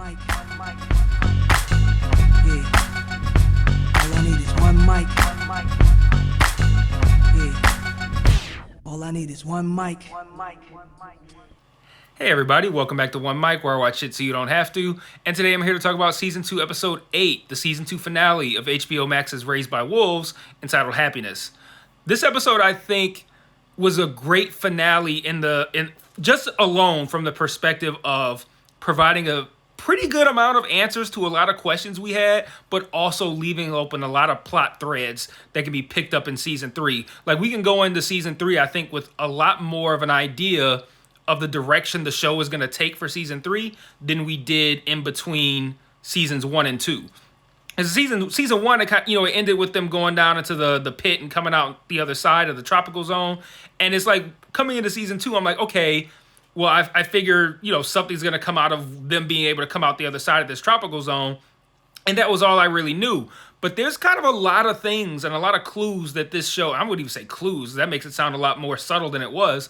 mic. Yeah. All I need is one mic. Yeah. All I need is one mic. Hey everybody, welcome back to One Mic, where I watch shit so you don't have to. And today I'm here to talk about Season 2, Episode 8, the Season 2 finale of HBO Max's Raised by Wolves, entitled Happiness. This episode, I think, was a great finale in just alone from the perspective of providing a pretty good amount of answers to a lot of questions we had, but also leaving open a lot of plot threads that can be picked up in Season 3. Like, we can go into Season 3, I think, with a lot more of an idea of the direction the show is going to take for Season 3 than we did in between Seasons 1 and 2. As season 1, it ended with them going down into the pit and coming out the other side of the tropical zone. And it's like, coming into Season 2, I'm like, okay, well, I figure, something's going to come out of them being able to come out the other side of this tropical zone. And that was all I really knew. But there's kind of a lot of things and a lot of clues that this show, I wouldn't even say clues, that makes it sound a lot more subtle than it was.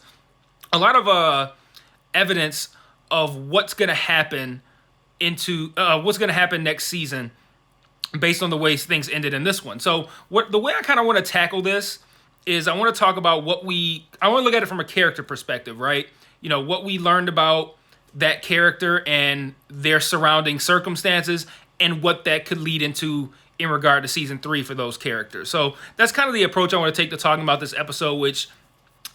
A lot of evidence of what's going to happen next season based on the way things ended in this one. So the way I kind of want to tackle this is I want to talk about I want to look at it from a character perspective, right? What we learned about that character and their surrounding circumstances and what that could lead into in regard to Season 3 for those characters. So that's kind of the approach I want to take to talking about this episode, which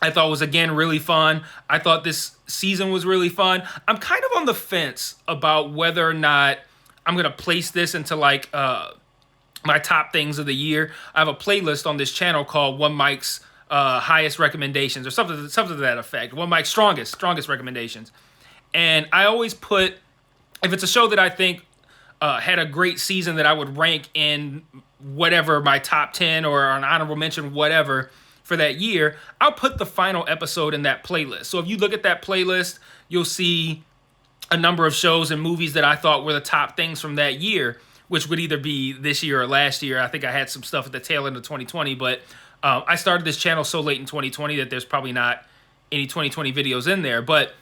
I thought was, again, really fun. I thought this season was really fun. I'm kind of on the fence about whether or not I'm going to place this into, my top things of the year. I have a playlist on this channel called One Mic's Highest Recommendations, or something to that effect. One Mic's Strongest Recommendations. And I always put, if it's a show that I think had a great season that I would rank in whatever, my top 10 or an honorable mention, whatever, for that year, I'll put the final episode in that playlist. So if you look at that playlist, you'll see a number of shows and movies that I thought were the top things from that year, which would either be this year or last year. I think I had some stuff at the tail end of 2020, but I started this channel so late in 2020 that there's probably not any 2020 videos in there. But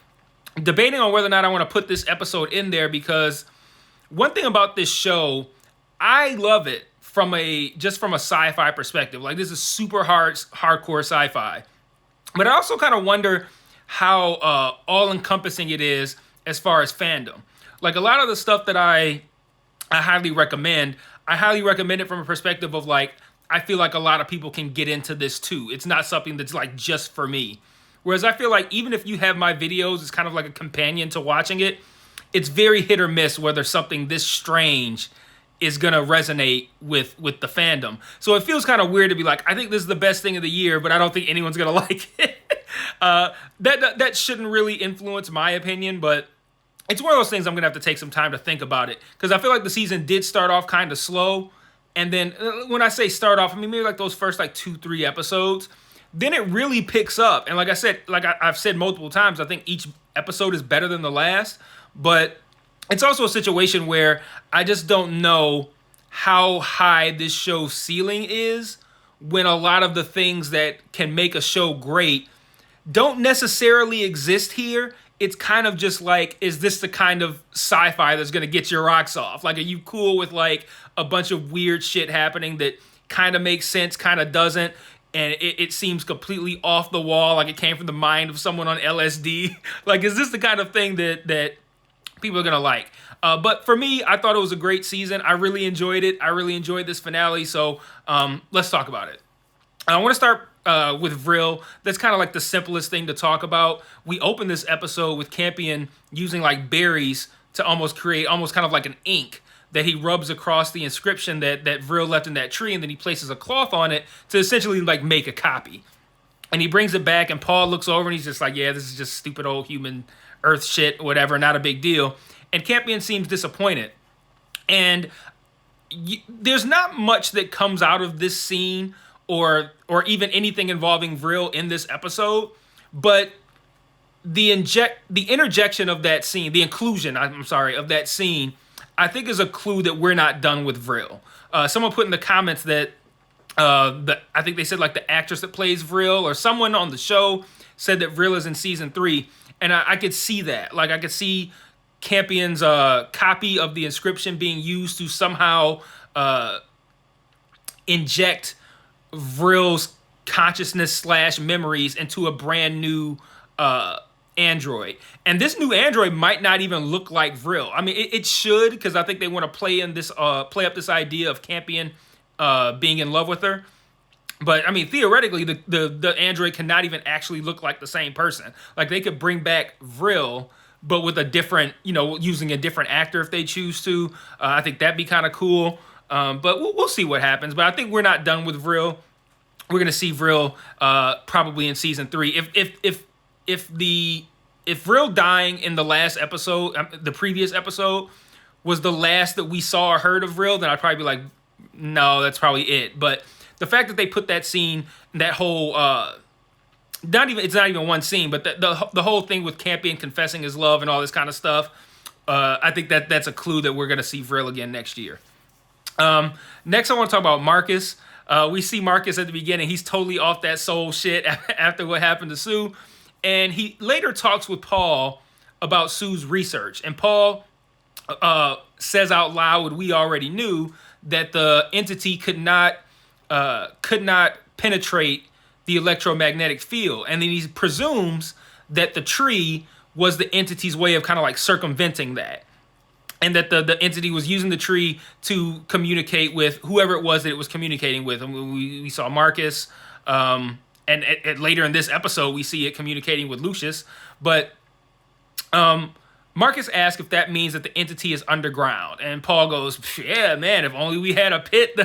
debating on whether or not I want to put this episode in there, because one thing about this show, I love it from a sci-fi perspective. Like, this is super hardcore sci-fi. But I also kind of wonder how all-encompassing it is as far as fandom. Like, a lot of the stuff that I highly recommend it from a perspective of, like, I feel like a lot of people can get into this too. It's not something that's, like, just for me. Whereas I feel like even if you have my videos, it's kind of like a companion to watching it. It's very hit or miss whether something this strange is going to resonate with the fandom. So it feels kind of weird to be like, I think this is the best thing of the year, but I don't think anyone's going to like it. That shouldn't really influence my opinion, but it's one of those things I'm going to have to take some time to think about it. Because I feel like the season did start off kind of slow. And then when I say start off, I mean maybe like those first 2-3 episodes. Then it really picks up. And like I said, I've said multiple times, I think each episode is better than the last. But it's also a situation where I just don't know how high this show's ceiling is when a lot of the things that can make a show great don't necessarily exist here. It's kind of just like, is this the kind of sci-fi that's going to get your rocks off? Like, are you cool with, like, a bunch of weird shit happening that kind of makes sense, kind of doesn't, and it seems completely off the wall, like it came from the mind of someone on LSD? Like, is this the kind of thing that people are going to like? But for me, I thought it was a great season. I really enjoyed it. I really enjoyed this finale. So let's talk about it. I want to start with Vrille. That's kind of like the simplest thing to talk about. We open this episode with Campion using like berries to almost create kind of like an ink that he rubs across the inscription that Vrille left in that tree, and then he places a cloth on it to essentially like make a copy. And he brings it back, and Paul looks over and he's just like, yeah, this is just stupid old human earth shit, whatever, not a big deal. And Campion seems disappointed. And there's not much that comes out of this scene or even anything involving Vrille in this episode, but the interjection of that scene, the inclusion, of that scene, I think is a clue that we're not done with Vrille. Someone put in the comments that I think they said like the actress that plays Vrille or someone on the show said that Vrille is in season 3, and I could see that. Like, I could see Campion's copy of the inscription being used to somehow inject Vrille's consciousness / memories into a brand new android. And this new android might not even look like Vrille. I mean, it should, because I think they want to play up this idea of Campion being in love with her. But I mean, theoretically, the android cannot even actually look like the same person. Like, they could bring back Vrille, but with a different, using a different actor if they choose to. I think that'd be kind of cool. But we'll see what happens. But I think we're not done with Vrille. We're gonna see Vrille probably in season 3. If Vrille dying in the last episode, the previous episode, was the last that we saw or heard of Vrille, then I'd probably be like, no, that's probably it. But the fact that they put that scene, that whole it's not even one scene, but the whole thing with Campion confessing his love and all this kind of stuff, I think that's a clue that we're gonna see Vrille again next year. Next, I want to talk about Marcus. We see Marcus at the beginning. He's totally off that soul shit after what happened to Sue. And he later talks with Paul about Sue's research. And Paul says out loud what we already knew, that the entity could not penetrate the electromagnetic field. And then he presumes that the tree was the entity's way of kind of like circumventing that. And that the entity was using the tree to communicate with whoever it was that it was communicating with. And we saw Marcus. And later in this episode, we see it communicating with Lucius. But Marcus asks if that means that the entity is underground. And Paul goes, yeah, man, if only we had a pit.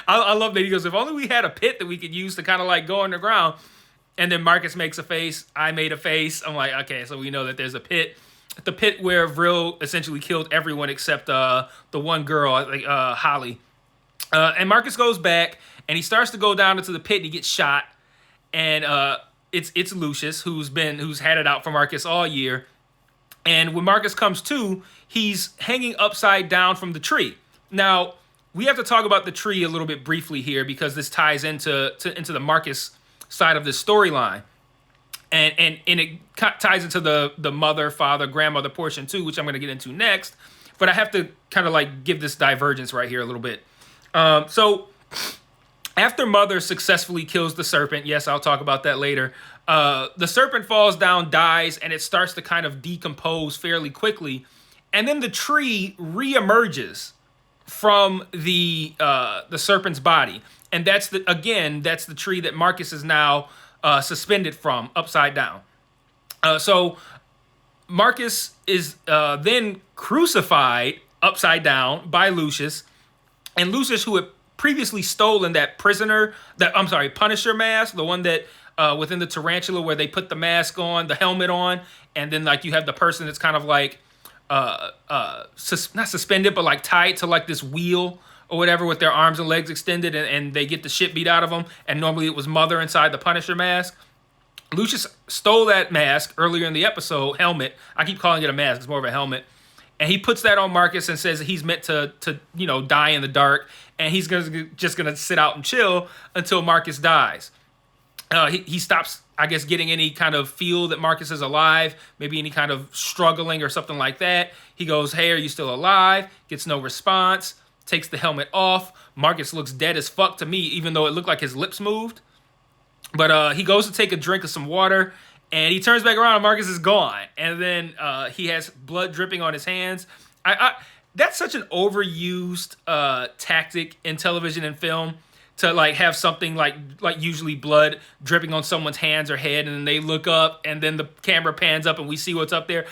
I love that. He goes, if only we had a pit that we could use to kind of like go underground. And then Marcus makes a face. I made a face. I'm like, okay, so we know that there's a pit. The pit where Vrille essentially killed everyone except the one girl, like Holly. And Marcus goes back, and he starts to go down into the pit, and he gets shot. And it's Lucius who's had it out for Marcus all year. And when Marcus comes to, he's hanging upside down from the tree. Now, we have to talk about the tree a little bit briefly here, because this ties into the Marcus side of this storyline. And it ties into the mother, father, grandmother portion too, which I'm going to get into next. But I have to kind of like give this divergence right here a little bit. So after Mother successfully kills the serpent, yes, I'll talk about that later. The serpent falls down, dies, and it starts to kind of decompose fairly quickly. And then the tree reemerges from the serpent's body. And that's the tree that Marcus is now suspended from, upside down. So Marcus is then crucified upside down by Lucius, and Lucius, who had previously stolen that Punisher mask, the one that within the tarantula where they put the mask on, the helmet on, and then like you have the person that's kind of like not suspended but like tied to like this wheel or whatever with their arms and legs extended, and they get the shit beat out of them. And normally it was Mother inside the Punisher mask. Lucius stole that mask earlier in the episode, helmet. I keep calling it a mask. It's more of a helmet. And he puts that on Marcus and says that he's meant to die in the dark. And he's just going to sit out and chill until Marcus dies. He stops, I guess, getting any kind of feel that Marcus is alive, maybe any kind of struggling or something like that. He goes, hey, are you still alive? Gets no response. Takes the helmet off. Marcus looks dead as fuck to me, even though it looked like his lips moved. But he goes to take a drink of some water, and he turns back around, and Marcus is gone. And then he has blood dripping on his hands. That's such an overused tactic in television and film, to like have something like usually blood dripping on someone's hands or head, and then they look up, and then the camera pans up, and we see what's up there.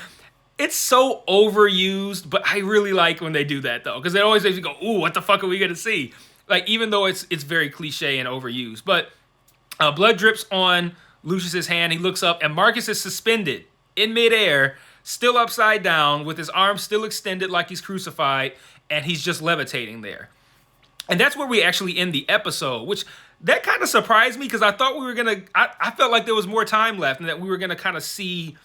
It's so overused, but I really like when they do that, though, because it always makes you go, ooh, what the fuck are we going to see? Like, even though it's very cliche and overused. But blood drips on Lucius's hand. He looks up, and Marcus is suspended in midair, still upside down, with his arms still extended like he's crucified, and he's just levitating there. And that's where we actually end the episode, which that kind of surprised me, because I thought we were going to... I felt like there was more time left, and that we were going to kind of see...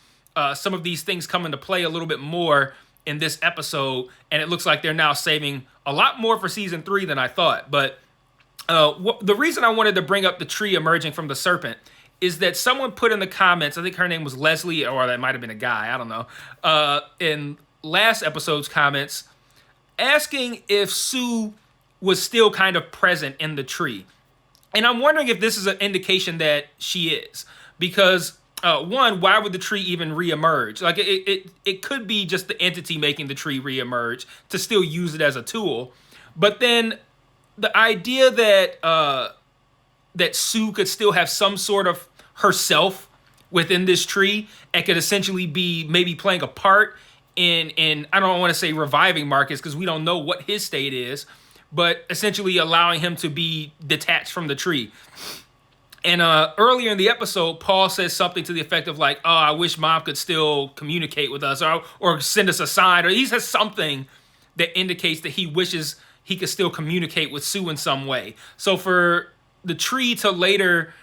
some of these things come into play a little bit more in this episode, and it looks like they're now saving a lot more for season 3 than I thought. But the reason I wanted to bring up the tree emerging from the serpent is that someone put in the comments, I think her name was Leslie, or that might have been a guy, I don't know, and last episode's comments, asking if Sue was still kind of present in the tree. And I'm wondering if this is an indication that she is. Because, one, why would the tree even reemerge? Like, it could be just the entity making the tree reemerge to still use it as a tool. But then the idea that that Sue could still have some sort of herself within this tree and could essentially be maybe playing a part in I don't want to say reviving Marcus because we don't know what his state is, but essentially allowing him to be detached from the tree. And earlier in the episode, Paul says something to the effect of like, "Oh, I wish Mom could still communicate with us, or send us a sign," or he says something that indicates that he wishes he could still communicate with Sue in some way. So for the tree to later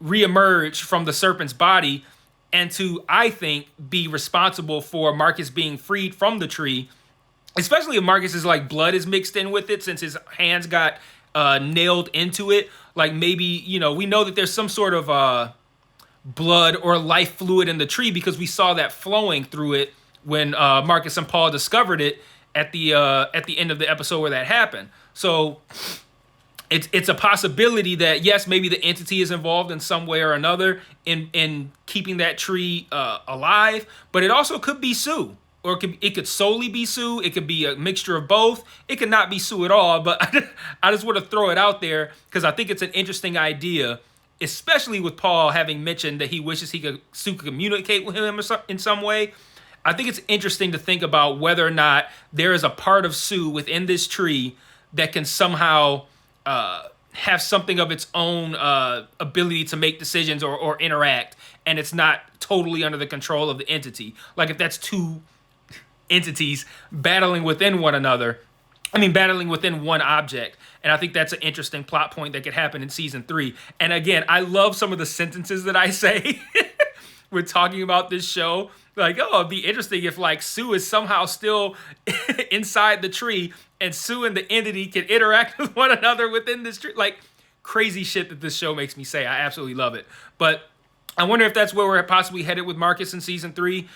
reemerge from the serpent's body and to, I think, be responsible for Marcus being freed from the tree, especially if Marcus's like blood is mixed in with it since his hands got nailed into it. Like maybe, you know, we know that there's some sort of blood or life fluid in the tree because we saw that flowing through it when Marcus and Paul discovered it at the end of the episode where that happened. So it's a possibility that, yes, maybe the entity is involved in some way or another in keeping that tree alive, but it also could be Sue. Or it could solely be Sue. It could be a mixture of both. It could not be Sue at all, but I just want to throw it out there because I think it's an interesting idea, especially with Paul having mentioned that he wishes Sue could communicate with him in some way. I think it's interesting to think about whether or not there is a part of Sue within this tree that can somehow have something of its own ability to make decisions or interact, and it's not totally under the control of the entity. Like if that's two entities battling within one another, battling within one object. And I think that's an interesting plot point that could happen in season 3. And again, I love some of the sentences that I say when talking about this show. Like, oh, it'd be interesting if like Sue is somehow still inside the tree and Sue and the entity can interact with one another within this tree. Like crazy shit that this show makes me say. I absolutely love it. But I wonder if that's where we're possibly headed with Marcus in season 3.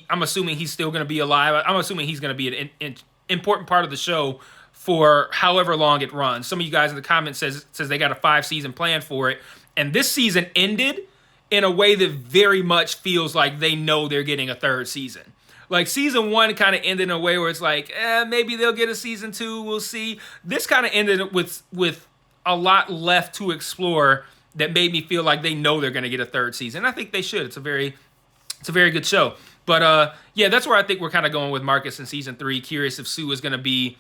I'm assuming he's still going to be alive. I'm assuming he's going to be an important part of the show for however long it runs. Some of you guys in the comments says they got a 5-season plan for it. And this season ended in a way that very much feels like they know they're getting a 3rd season. Like season 1 kind of ended in a way where it's like, maybe they'll get a season 2. We'll see. This kind of ended with a lot left to explore that made me feel like they know they're going to get a 3rd season. I think they should. It's a very good show. But yeah, that's where I think we're kind of going with Marcus in season 3. Curious if Sue is going to be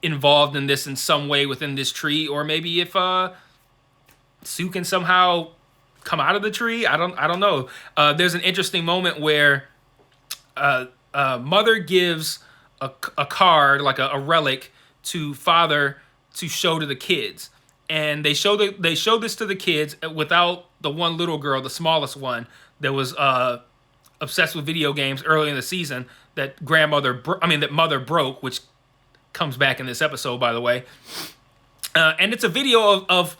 involved in this in some way within this tree, or maybe if Sue can somehow come out of the tree. I don't know. There's an interesting moment where Mother gives a card, like a relic, to Father to show to the kids. And they show this to the kids without the one little girl, the smallest one, that was obsessed with video games early in the season that Mother broke, which comes back in this episode, by the way. And it's a video of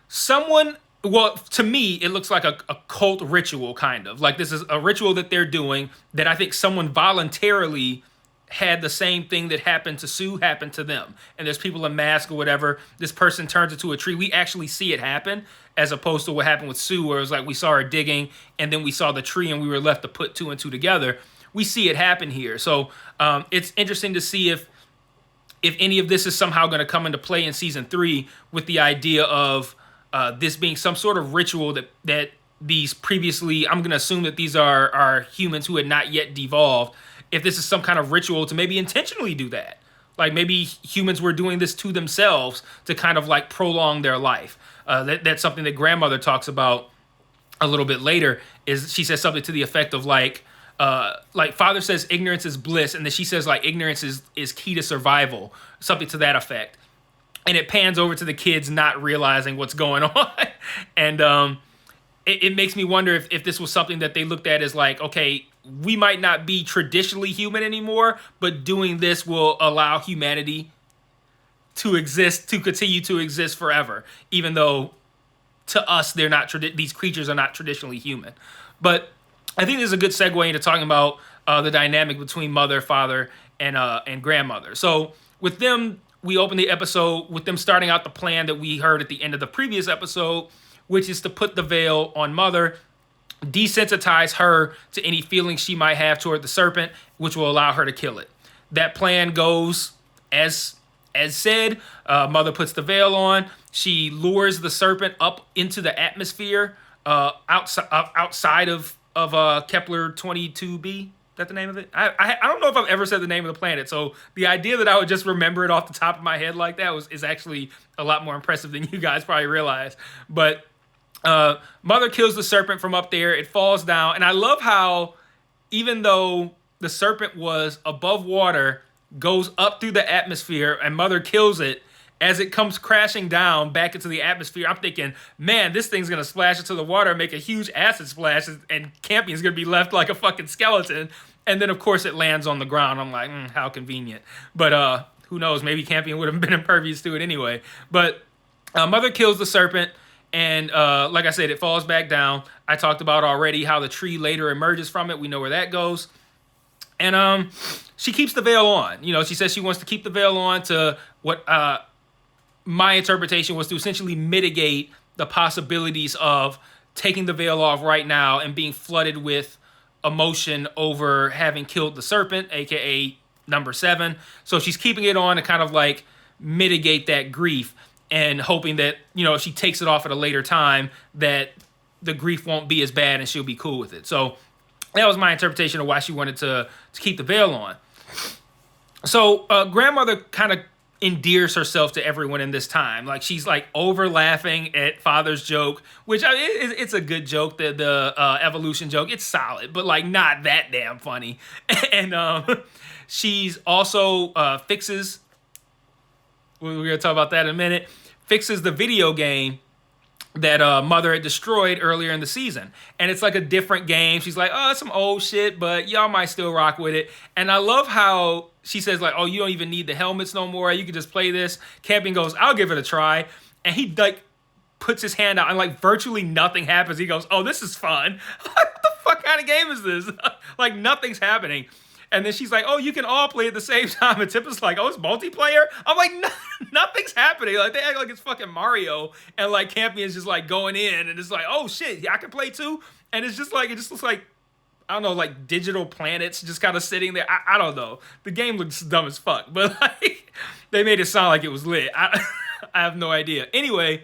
someone. Well, to me, it looks like a cult ritual, kind of. Like this is a ritual that they're doing that I think someone voluntarily had the same thing that happened to Sue happen to them. And there's people in masks or whatever. This person turns into a tree. We actually see it happen, as opposed to what happened with Sue, where it was like we saw her digging and then we saw the tree and we were left to put 2 and 2 together. We see it happen here. So it's interesting to see if any of this is somehow going to come into play in season 3 with the idea of this being some sort of ritual that these previously, I'm going to assume that these are humans who had not yet devolved. If this is some kind of ritual to maybe intentionally do that. Like maybe humans were doing this to themselves to kind of like prolong their life. That's something that grandmother talks about a little bit later. Is she says something to the effect of like Father says ignorance is bliss. And then she says like ignorance is key to survival. Something to that effect. And it pans over to the kids not realizing what's going on. And it makes me wonder if this was something that they looked at as like, okay, we might not be traditionally human anymore, but doing this will allow humanity to exist, to continue to exist forever, even though to us they're not these creatures are not traditionally human. But I think this is a good segue into talking about the dynamic between mother, father, and grandmother. So with them, we open the episode with them starting out the plan that we heard at the end of the previous episode, which is to put the veil on mother, desensitize her to any feelings she might have toward the serpent, which will allow her to kill it. That plan goes as said. Mother puts the veil on. She lures the serpent up into the atmosphere outside of Kepler 22b. Is that the name of it? I don't know if I've ever said the name of the planet. So the idea that I would just remember it off the top of my head like that is actually a lot more impressive than you guys probably realize. But mother kills the serpent from up there. It falls down. And I love how even though the serpent was above water, goes up through the atmosphere, and mother kills it, as it comes crashing down back into the atmosphere, I'm thinking, man, this thing's going to splash into the water and make a huge acid splash, and Campion's going to be left like a fucking skeleton. And then, of course, it lands on the ground. I'm like, how convenient. But who knows? Maybe Campion would have been impervious to it anyway. But mother kills the serpent, and like I said, it falls back down. I talked about already how the tree later emerges from it. We know where that goes. And she keeps the veil on. You know, she says she wants to keep the veil on to what my interpretation was to essentially mitigate the possibilities of taking the veil off right now and being flooded with emotion over having killed the serpent, aka number 7. So she's keeping it on to kind of like mitigate that grief and hoping that, you know, if she takes it off at a later time, that the grief won't be as bad and she'll be cool with it. So that was my interpretation of why she wanted to keep the veil on. So grandmother kind of endears herself to everyone in this time. Like, she's like over laughing at father's joke, which it's a good joke, the evolution joke. It's solid, but like not that damn funny. And she's also fixes, we're going to talk about that in a minute, fixes the video game that mother had destroyed earlier in the season. And it's like a different game. She's like, oh, it's some old shit, but y'all might still rock with it. And I love how she says like, oh, you don't even need the helmets no more. You can just play this. Campion goes, I'll give it a try. And he like puts his hand out and like virtually nothing happens. He goes, oh, this is fun. What the fuck kind of game is this? Like nothing's happening. And then she's like, oh, you can all play at the same time. And Tip is like, oh, it's multiplayer? I'm like, nothing's happening. Like, they act like it's fucking Mario. And, like, Campion's just, like, going in. And it's like, oh, shit, I can play too? And it's just like, it just looks like, I don't know, like, digital planets just kind of sitting there. I don't know. The game looks dumb as fuck. But, like, they made it sound like it was lit. I have no idea. Anyway,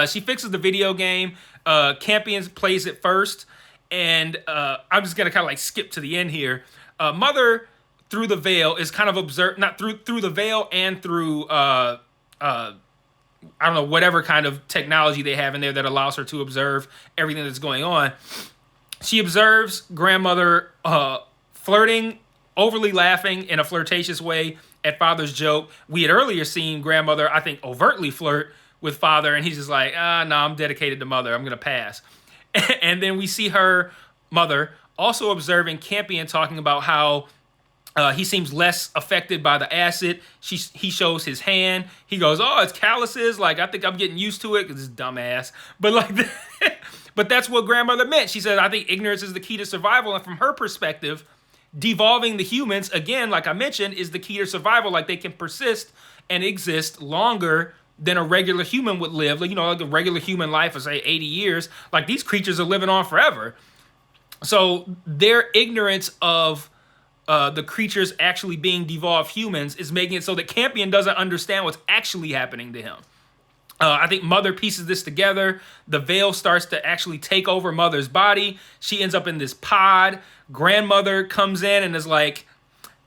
she fixes the video game. Campion plays it first. And I'm just going to kind of, like, skip to the end here. Mother, through the veil, is kind of observed, not through the veil and through, I don't know, whatever kind of technology they have in there that allows her to observe everything that's going on. She observes grandmother flirting, overly laughing in a flirtatious way at father's joke. We had earlier seen grandmother, I think, overtly flirt with father, and he's just like, no, I'm dedicated to mother. I'm going to pass. And then we see her, mother, also observing Campion talking about how he seems less affected by the acid. He shows his hand. He goes, oh, it's calluses. Like, I think I'm getting used to it because it's dumbass. But like, but that's what grandmother meant. She said, I think ignorance is the key to survival. And from her perspective, devolving the humans, again, like I mentioned, is the key to survival. Like, they can persist and exist longer than a regular human would live. Like, you know, like a regular human life of, say, 80 years. Like, these creatures are living on forever. So their ignorance of the creatures actually being devolved humans is making it so that Campion doesn't understand what's actually happening to him. I think Mother pieces this together. The veil starts to actually take over Mother's body. She ends up in this pod. Grandmother comes in and is like,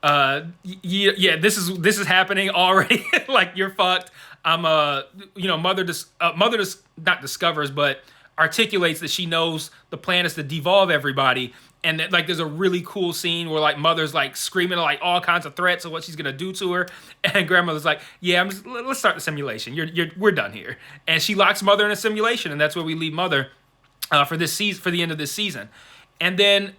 yeah, this is happening already. Like, you're fucked. I'm Mother not discovers, but articulates that she knows the plan is to devolve everybody, and that, like, there's a really cool scene where like Mother's like screaming like all kinds of threats of what she's gonna do to her, and grandmother's like, yeah, let's start the simulation. We're done here, and she locks Mother in a simulation, and that's where we leave Mother for this season, for the end of this season. And then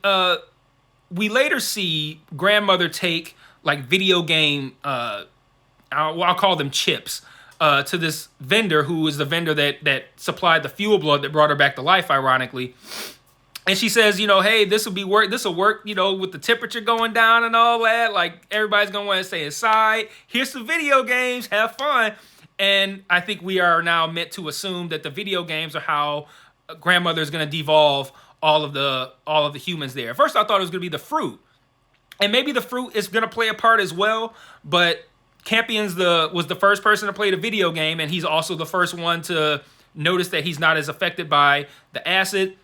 we later see grandmother take like video game I'll call them chips, to this vendor who is the vendor that supplied the fuel blood that brought her back to life, ironically. And she says, hey, this will work. This will work, with the temperature going down and all that. Like, everybody's going to want to stay inside. Here's some video games. Have fun. And I think we are now meant to assume that the video games are how grandmother is going to devolve all of the humans there. At first, I thought it was going to be the fruit. And maybe the fruit is going to play a part as well. But Campion's was the first person to play the video game. And he's also the first one to notice that he's not as affected by the acid.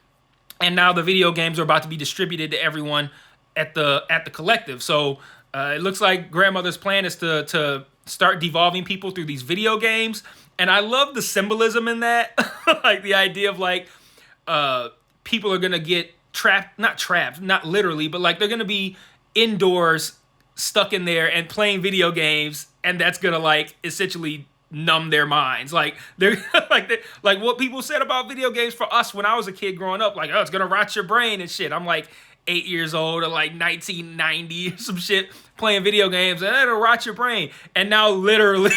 And now the video games are about to be distributed to everyone at the collective. So it looks like grandmother's plan is to start devolving people through these video games. And I love the symbolism in that. Like the idea of like people are going to get trapped, not literally, but like they're going to be indoors stuck in there and playing video games. And that's going to like essentially numb their minds. Like they're like what people said about video games for us when I was a kid growing up, like, oh, it's gonna rot your brain and shit. I'm like 8 years old or like 1990 or some shit playing video games and it'll rot your brain. And now literally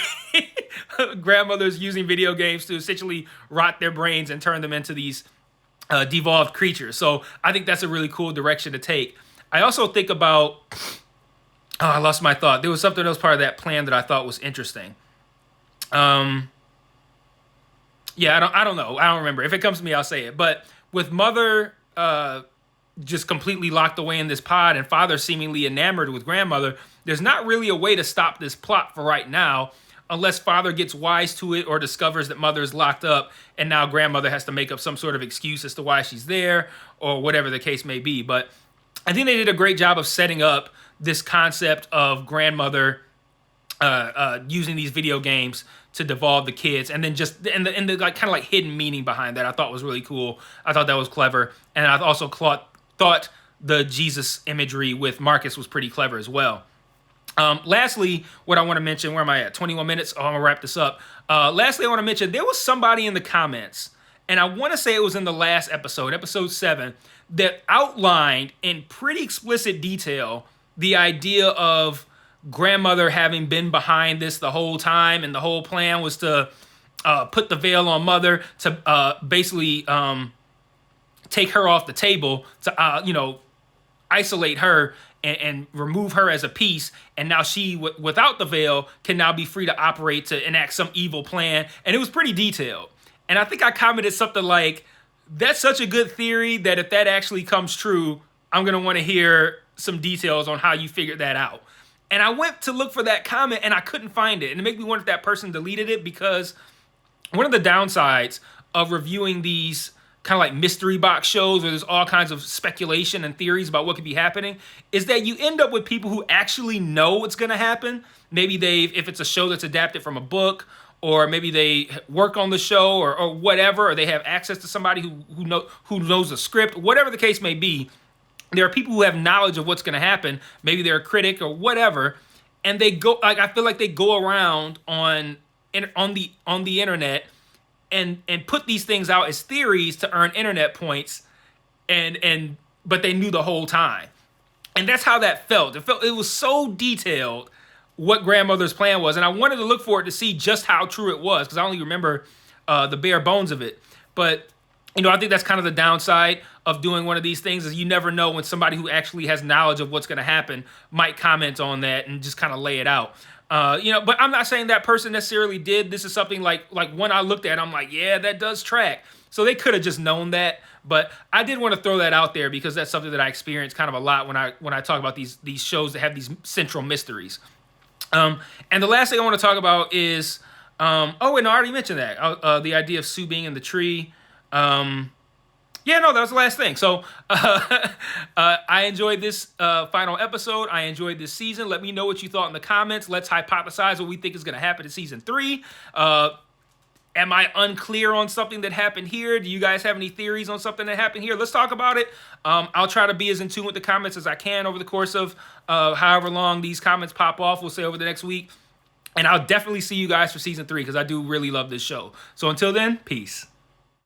grandmothers using video games to essentially rot their brains and turn them into these devolved creatures. So I think that's a really cool direction to take. I also think about I lost my thought. There was something else part of that plan that I thought was interesting. Yeah, I don't know. I don't remember. If it comes to me, I'll say it. But with mother just completely locked away in this pod and father seemingly enamored with grandmother, there's not really a way to stop this plot for right now unless father gets wise to it or discovers that mother is locked up and now grandmother has to make up some sort of excuse as to why she's there or whatever the case may be. But I think they did a great job of setting up this concept of grandmother using these video games to devolve the kids, and then just and the like kind of like hidden meaning behind that I thought was really cool. I thought that was clever, and I also thought the Jesus imagery with Marcus was pretty clever as well. Lastly, what I want to mention, where am I at? 21 minutes. Oh, I'm gonna wrap this up. Lastly, I want to mention there was somebody in the comments, and I want to say it was in the last episode, episode 7, that outlined in pretty explicit detail the idea of grandmother having been behind this the whole time, and the whole plan was to put the veil on mother to basically take her off the table to isolate her and remove her as a piece, and now she without the veil can now be free to operate to enact some evil plan. And it was pretty detailed, and I think I commented something like, that's such a good theory that if that actually comes true, I'm gonna want to hear some details on how you figured that out. And I went to look for that comment and I couldn't find it. And it made me wonder if that person deleted it, because one of the downsides of reviewing these kind of like mystery box shows where there's all kinds of speculation and theories about what could be happening is that you end up with people who actually know what's going to happen. Maybe if it's a show that's adapted from a book, or maybe they work on the show or whatever, or they have access to somebody who knows the script, whatever the case may be. There are people who have knowledge of what's going to happen. Maybe they're a critic or whatever, and they go. Like I feel like they go around on the internet and put these things out as theories to earn internet points, but they knew the whole time, and that's how that felt. It was so detailed what grandmother's plan was, and I wanted to look for it to see just how true it was, because I only remember the bare bones of it, but. I think that's kind of the downside of doing one of these things, is you never know when somebody who actually has knowledge of what's going to happen might comment on that and just kind of lay it out. But I'm not saying that person necessarily did. This is something like when I looked at it, I'm like, yeah, that does track. So they could have just known that. But I did want to throw that out there because that's something that I experience kind of a lot when I talk about these shows that have these central mysteries. And the last thing I want to talk about is, and I already mentioned that, the idea of Sue being in the tree. That was the last thing. So I enjoyed this final episode. I enjoyed this season. Let me know what you thought in the comments. Let's hypothesize what we think is going to happen in season 3. Am I unclear on something that happened here? Do you guys have any theories on something that happened here? Let's talk about it. I'll try to be as in tune with the comments as I can over the course of however long these comments pop off. We'll say over the next week. And I'll definitely see you guys for season 3, because I do really love this show. So until then, peace.